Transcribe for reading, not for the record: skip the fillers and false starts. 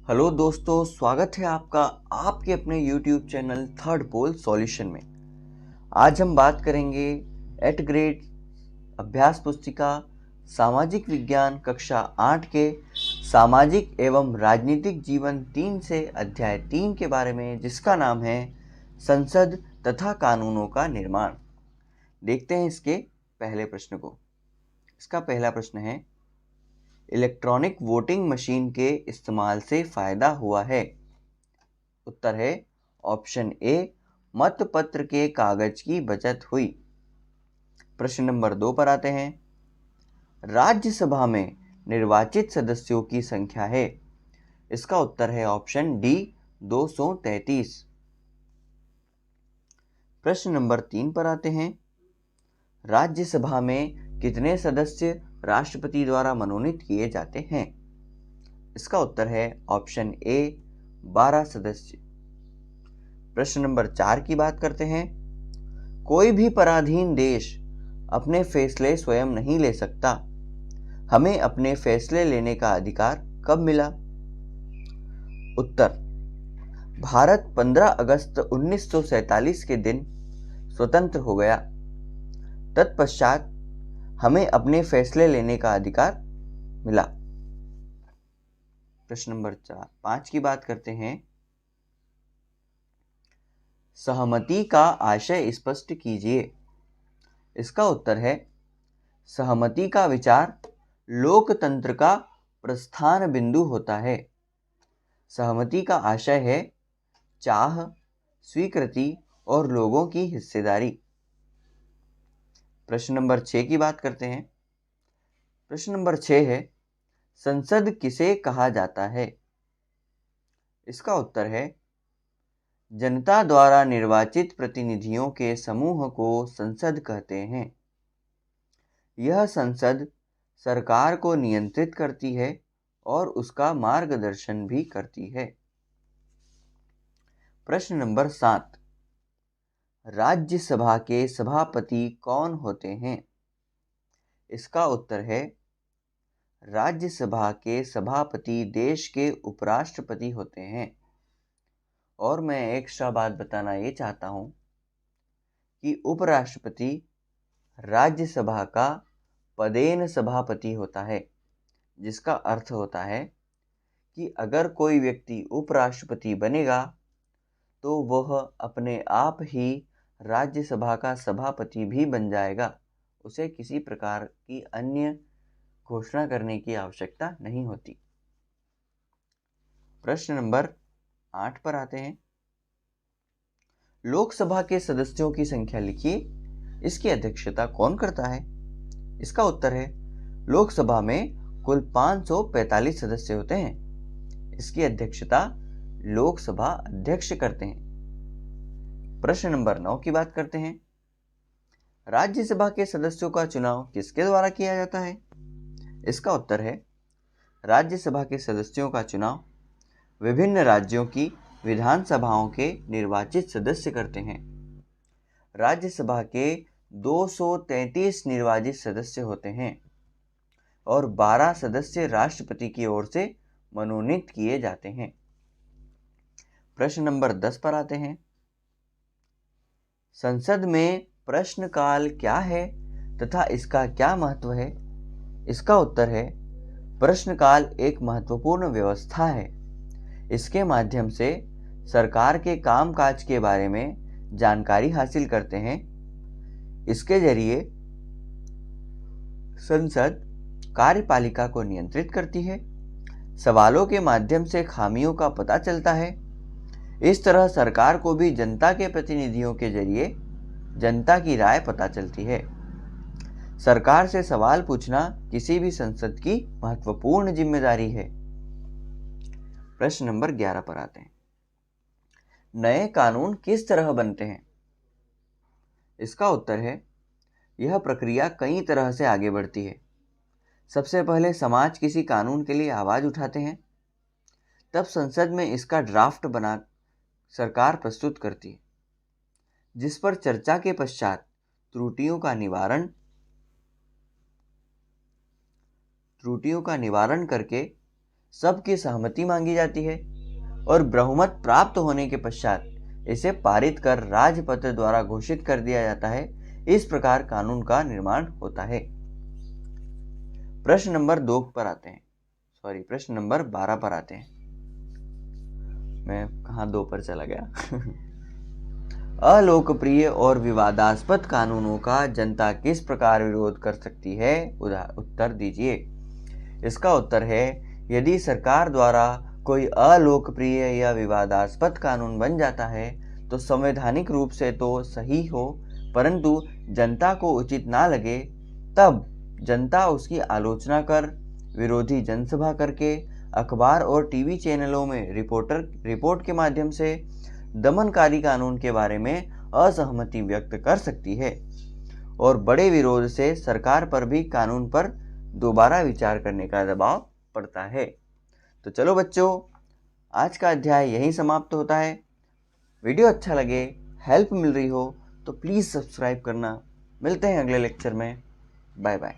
Hello दोस्तों, स्वागत है आपका आपके अपने YouTube चैनल थर्ड पोल सॉल्यूशन में। आज हम बात करेंगे एट ग्रेड अभ्यास पुस्तिका सामाजिक विज्ञान कक्षा 8 के सामाजिक एवं राजनीतिक जीवन 3 से अध्याय 3 के बारे में, जिसका नाम है संसद तथा कानूनों का निर्माण। देखते हैं इसके पहले प्रश्न को। इसका पहला प्रश्न है, इलेक्ट्रॉनिक वोटिंग मशीन के इस्तेमाल से फायदा हुआ है। उत्तर है ऑप्शन ए, मतपत्र के कागज की बचत हुई। प्रश्न नंबर 2 पर आते हैं। राज्यसभा में निर्वाचित सदस्यों की संख्या है। इसका उत्तर है ऑप्शन डी, 233। प्रश्न नंबर 3 पर आते हैं। राज्यसभा में कितने सदस्य राष्ट्रपति द्वारा मनोनीत किए जाते हैं? इसका उत्तर है ऑप्शन ए, 12 सदस्य। प्रश्न नंबर 4 की बात करते हैं। कोई भी पराधीन देश अपने फैसले स्वयं नहीं ले सकता। हमें अपने फैसले लेने का अधिकार कब मिला? उत्तर, भारत 15 अगस्त 1947 के दिन स्वतंत्र हो गया। तत्पश्चात हमें अपने फैसले लेने का अधिकार मिला। प्रश्न नंबर 5 की बात करते हैं। सहमति का आशय स्पष्ट कीजिए। इसका उत्तर है सहमति का विचार लोकतंत्र का प्रस्थान बिंदु होता है। सहमति का आशय है चाह, स्वीकृति और लोगों की हिस्सेदारी। प्रश्न नंबर 6 की बात करते हैं। प्रश्न नंबर 6 है, संसद किसे कहा जाता है? इसका उत्तर है जनता द्वारा निर्वाचित प्रतिनिधियों के समूह को संसद कहते हैं। यह संसद सरकार को नियंत्रित करती है और उसका मार्गदर्शन भी करती है। प्रश्न नंबर 7, राज्यसभा के सभापति कौन होते हैं? इसका उत्तर है राज्यसभा के सभापति देश के उपराष्ट्रपति होते हैं। और मैं एक्स्ट्रा बात बताना ये चाहता हूँ कि उपराष्ट्रपति राज्यसभा का पदेन सभापति होता है, जिसका अर्थ होता है कि अगर कोई व्यक्ति उपराष्ट्रपति बनेगा तो वह अपने आप ही राज्यसभा का सभापति भी बन जाएगा। उसे किसी प्रकार की अन्य घोषणा करने की आवश्यकता नहीं होती। प्रश्न नंबर 8 पर आते हैं। लोकसभा के सदस्यों की संख्या लिखिए। इसकी अध्यक्षता कौन करता है? इसका उत्तर है लोकसभा में कुल 545 सदस्य होते हैं। इसकी अध्यक्षता लोकसभा अध्यक्ष करते हैं। प्रश्न नंबर 9 की बात करते हैं। राज्यसभा के सदस्यों का चुनाव किसके द्वारा किया जाता है? इसका उत्तर है राज्यसभा के सदस्यों का चुनाव विभिन्न राज्यों की विधानसभाओं के निर्वाचित सदस्य करते हैं। राज्यसभा के 233 निर्वाचित सदस्य होते हैं और 12 सदस्य राष्ट्रपति की ओर से मनोनीत किए जाते हैं। प्रश्न नंबर 10 पर आते हैं। संसद में प्रश्नकाल क्या है तथा इसका क्या महत्व है? इसका उत्तर है प्रश्नकाल एक महत्वपूर्ण व्यवस्था है। इसके माध्यम से सरकार के कामकाज के बारे में जानकारी हासिल करते हैं। इसके जरिए संसद कार्यपालिका को नियंत्रित करती है। सवालों के माध्यम से खामियों का पता चलता है। इस तरह सरकार को भी जनता के प्रतिनिधियों के जरिए जनता की राय पता चलती है। सरकार से सवाल पूछना किसी भी संसद की महत्वपूर्ण जिम्मेदारी है। प्रश्न नंबर 11 पर आते हैं। नए कानून किस तरह बनते हैं? इसका उत्तर है यह प्रक्रिया कई तरह से आगे बढ़ती है। सबसे पहले समाज किसी कानून के लिए आवाज उठाते हैं, तब संसद में इसका ड्राफ्ट बना सरकार प्रस्तुत करती है, जिस पर चर्चा के पश्चात त्रुटियों का निवारण करके सबकी सहमति मांगी जाती है और बहुमत प्राप्त होने के पश्चात इसे पारित कर राजपत्र द्वारा घोषित कर दिया जाता है। इस प्रकार कानून का निर्माण होता है। प्रश्न नंबर 2 पर आते हैं, प्रश्न नंबर 12 पर आते हैं। मैं कहाँ 2 पर चला गया? अलोकप्रिय और विवादास्पद कानूनों का जनता किस प्रकार विरोध कर सकती है? उत्तर दीजिए। इसका उत्तर है, यदि सरकार द्वारा कोई अलोकप्रिय या विवादास्पद कानून बन जाता है तो संवैधानिक रूप से तो सही हो, परंतु जनता को उचित ना लगे, तब जनता उसकी आलोचना कर, विरोधी जनसभा करके, अखबार और टीवी चैनलों में रिपोर्ट के माध्यम से दमनकारी कानून के बारे में असहमति व्यक्त कर सकती है और बड़े विरोध से सरकार पर भी कानून पर दोबारा विचार करने का दबाव पड़ता है। तो चलो बच्चों, आज का अध्याय यहीं समाप्त होता है। वीडियो अच्छा लगे, हेल्प मिल रही हो तो प्लीज़ सब्सक्राइब करना। मिलते हैं अगले लेक्चर में। Bye bye.